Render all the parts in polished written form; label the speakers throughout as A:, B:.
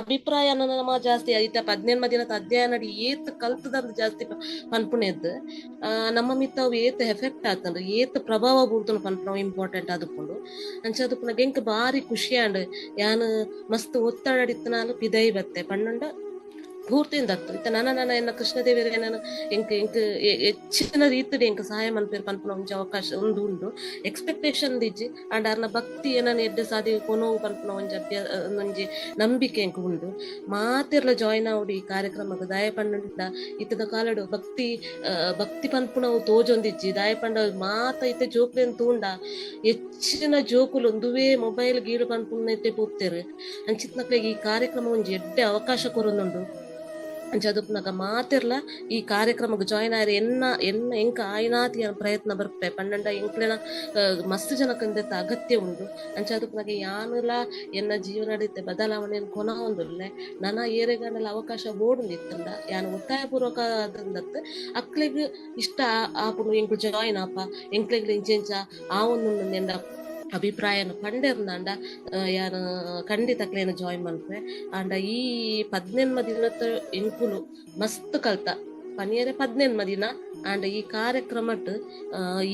A: ಅಭಿಪ್ರಾಯ ನಮ್ಮ ಜಾಸ್ತಿ ಐತ 18 ದಿನದ ಅಧ್ಯಯನ ನಡಿ ಏತ್ ಕಲ್ತದಂತ ಜಾಸ್ತಿ ಪನ್ಪುಣೆದ್ ನಮ್ಮ ಮಿತ್ತ ಅವು ಏತ್ ಎಫೆಕ್ಟ್ ಆತಂಡ್ರೆ ಏತ್ ಪ್ರಭಾವ ಬೀಳ್ತನ ಪನ್ಪುನ ಇಂಪಾರ್ಟೆಂಟ್ ಆದುಕೊಂಡು ಅಂಚ ಎಂಕ್ ಬಾರಿ ಖುಷಿ ಅಂಡ್ ಯಾನ್ ಮಸ್ತ್ ಒತ್ತಡ ಇತ್ತನಾಲು ಪಿದೈ ಬತ್ತೆ ಪನ್ನೊಂಡ ಪೂರ್ತಿಯಿಂದ ಇತ್ತ ನನ್ನ ಎನ್ನ ಕೃಷ್ಣದೇವಿಯರ ನಾನು ಎಂಕ್ ಹೆಚ್ಚಿನ ರೀತಿಡ್ ಎಂಕ್ ಸಹಾಯ ಮನ್ಪೇರು ಪನ್ಪುನ ಒಂಜಿ ಅವಕಾಶ ಒಂದು ಉಂಡು ಎಕ್ಸ್ಪೆಕ್ಟೇಷನ್ ದಿಜ್ಜಿ ಅಂಡ್ ಅರ್ನ ಭಕ್ತಿ ಏನನ್ನ ಎಡ್ಡೆ ಸಾದಿ ಕೊನೋವು ಪನ್ಪುನ ಒಂಜಿ ನಂಬಿಕೆ ಎಂಕ್ ಉಂಡು ಮಾತೆರ್ಲ ಜಾಯಿನ್ ಆವಡಿ ಈ ಕಾರ್ಯಕ್ರಮಕ್ಕೆ ದಾಯ ಪಂಡ ಇತ್ತದ ಕಾಲಡು ಭಕ್ತಿ ಪನ್ಪುನವು ತೋಜೊಂದಿಜ್ಜಿ ದಾಯ ಪಂಡ ಮಾತ ಇತ್ತೆ ಜೋಕ್ಲೆನ್ ತೂಂಡ ಹೆಚ್ಚಿನ ಜೋಕುಲು ಒಂದುವೇ ಮೊಬೈಲ್ ಗೀಳು ಪನ್ಪುನೈತೆ ಪೂರ್ತೇರು ಅಂಚಿತ್ನಕ್ಲೆಗ್ ಈ ಕಾರ್ಯಕ್ರಮ ಒಂಜಿ ಎಡ್ಡೆ ಅವಕಾಶ ಕೊರೊಂದುಂಡು ಅಂಚದುಪ್ನಗ ಮಾತೆರ್ಲ ಈ ಕಾರ್ಯಕ್ರಮಕ್ಕೆ ಜಾಯಿನ್ ಆಯ್ರೆ ಎಂಕ ಆಯ್ನಾತಿ ಪ್ರಯತ್ನ ಬರ್ಪೆ ಪಂಡ ಎಂಕ್ಲೆನ ಮಸ್ತ್ ಜನಕ್ಕಂದೆತ್ತ ಅಗತ್ಯ ಉಂಡು ಅಂಚದುಪ್ನಗ ಯಾನುಲ ಎನ್ನ ಜೀವನಡಿತ್ತೆ ಬದಲಾವಣೆ ಕೊನ ಒಂದುಲ್ಲೆ ನನ್ನ ಏರೆಗಂಡಲ ಅವಕಾಶ ಬೋಡುಂದಿತ್ತಂಡ ಯಾನು ಒತ್ತಾಯಪೂರ್ವಕ ಆದಂದತ್ತು ಅಕ್ಲೆಗ್ ಇಷ್ಟ ಆಪುನು ಎಂಕು ಜಾಯಿನ್ ಆಪ ಎಂಕ್ಲೆಗ್ ಇಂಚೆಂಚ ಆ ಒಂದು ಎಂದ ಅಭಿಪ್ರಾಯನ ಪಂಡೆರ್ನಾಂಡ ಯಾನು ಖಂಡಿತಕ್ಲೇನು ಜಾಯಿನ್ ಮನ್ಪೆ ಅಂಡ ಈ 18 ದಿನದ ಎಂಕುಲು ಮಸ್ತ್ ಕಲ್ತ ಪನಿಯರೆ 18 ದಿನ ಅಂಡ್ ಈ ಕಾರ್ಯಕ್ರಮಟ್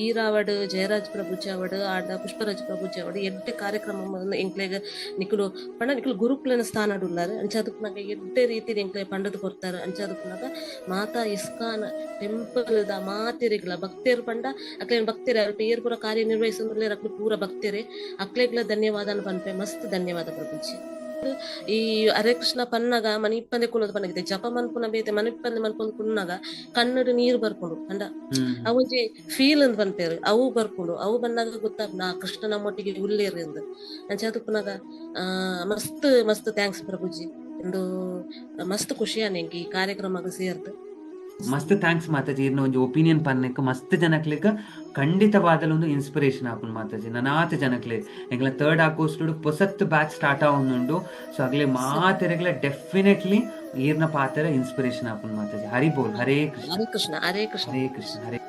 A: ಈರಾವಡ್ ಜಯರಾಜ್ ಪ್ರಭುಜಿ ಅವಡ್ ಆಂಡ ಪುಷ್ಪರಾಜ್ ಪ್ರಭುಜಿ ಅವಡ್ ಎಡ್ಡೆ ಕಾರ್ಯಕ್ರಮ ಎಂಕ್ಲೆಗ್ ನಿಕುಲು ಪಂಡ ನಿಕುಲು ಗುರುಕುಲನ ಸ್ಥಾನ ಉಳ್ಳಾರು ಅಂಚಾದಕ್ನಾಗ ಎಡ್ಡೆ ರೀತಿ ಎಂಕ್ಲೆ ಪಂಡದು ಕೊಡ್ತಾರೆ ಅಂಚಾದಕ್ನಾಗ ಮಾತಾ ಇಸ್ಕಾನ್ ಟೆಂಪಲ್ ದ ಮಾತೆರೆಗ್ಲ ಭಕ್ತೇರು ಪಂಡ ಅಕ್ಲೇನ್ ಭಕ್ತೇರೆ ಅವ್ರ ಏರ್ ಪೂರ ಕಾರ್ಯನಿರ್ವಹಿಸಿದ್ರೆ ಅಕ್ಲು ಪೂರ ಭಕ್ತೇರೆ ಅಕ್ಲೆಗ್ಲ ಧನ್ಯವಾದ ಪನ್ಪೆ ಮಸ್ತ್ ಧನ್ಯವಾದ ಪ್ರಭುಜಿ. ಈ ಹರೇ ಕೃಷ್ಣ ಪನ್ನಗ ಮನಿಪ್ಪಂದೆ ಕುಲದ ಪನ್ನಗಿದೆ ಜಪ ಮನ್ಪುನ ಬೇತೆ ಮನಿಪ್ಪಂದೆ ಮನ್ಪುನ ಕುನ್ನಾಗ ಕಣ್ಣಡು ನೀರು ಬರ್ಕೊಂಡು ಅಂಡ ಅವೊಂಜಿ ಫೀಲ್ ಅಂತ ಪನ್ಪೇರು ಅವು ಬರ್ಕೊಂಡು ಅವು ಬಂದಾಗ ಗೊತ್ತಾಗ ನಾ ಕೃಷ್ಣ ನಮ್ಮೊಟ್ಟಿಗೆ ಉಳ್ಳೇರು ಎಂದು ಅಂಚಾದಪ್ಪನಾಗ ಮಸ್ತ್ ಮಸ್ತ್ ಥ್ಯಾಂಕ್ಸ್ ಪ್ರಭುಜಿ ಎಂದು ಮಸ್ತ್ ಖುಷಿಯ ನಂಗೆ ಈ ಕಾರ್ಯಕ್ರಮಕ್ಕೆ ಸೇರ್ದು
B: ಮಸ್ತ್ ಥ್ಯಾಂಕ್ಸ್ ಮಾತಾಜಿ ಇರ್ನ ಒಂಜಿ ಒಪಿನಿಯನ್ ಪನ್ನಕ್ಕೆ ಮಸ್ತ್ ಜನಕ್ಲೆಗ್ ಖಂಡಿತವಾದಲು ಒಂದು ಇನ್ಸ್ಪಿರೇಷನ್ ಆಪುನ್ ಮಾತಾಜಿ ನನಾತ್ ಜನಕ್ಲೆ ಎಂಗ್ಲ 3rd ಆಗಸ್ಟ್ ಪೊಸತ್ ಬ್ಯಾಚ್ ಸ್ಟಾರ್ಟ್ ಆವೊಂದುಂಡು ಸೊ ಅಗ್ಲೆ ಮಾತೆರೆಗ್ಲ ಡೆಫಿನೆಟ್ಲಿ ಈರ್ನ ಪಾತೆರ ಇನ್ಸ್ಪಿರೇಷನ್ ಆಪುನ್ ಮಾತಾಜಿ. ಹರಿ ಬೋಲ್ ಹರೇ ಕೃಷ್ಣ
A: ಹರೇ ಕೃಷ್ಣ ಹರೇ ಕೃಷ್ಣ
B: ಹರೇ ಕೃಷ್ಣ ಹರೇ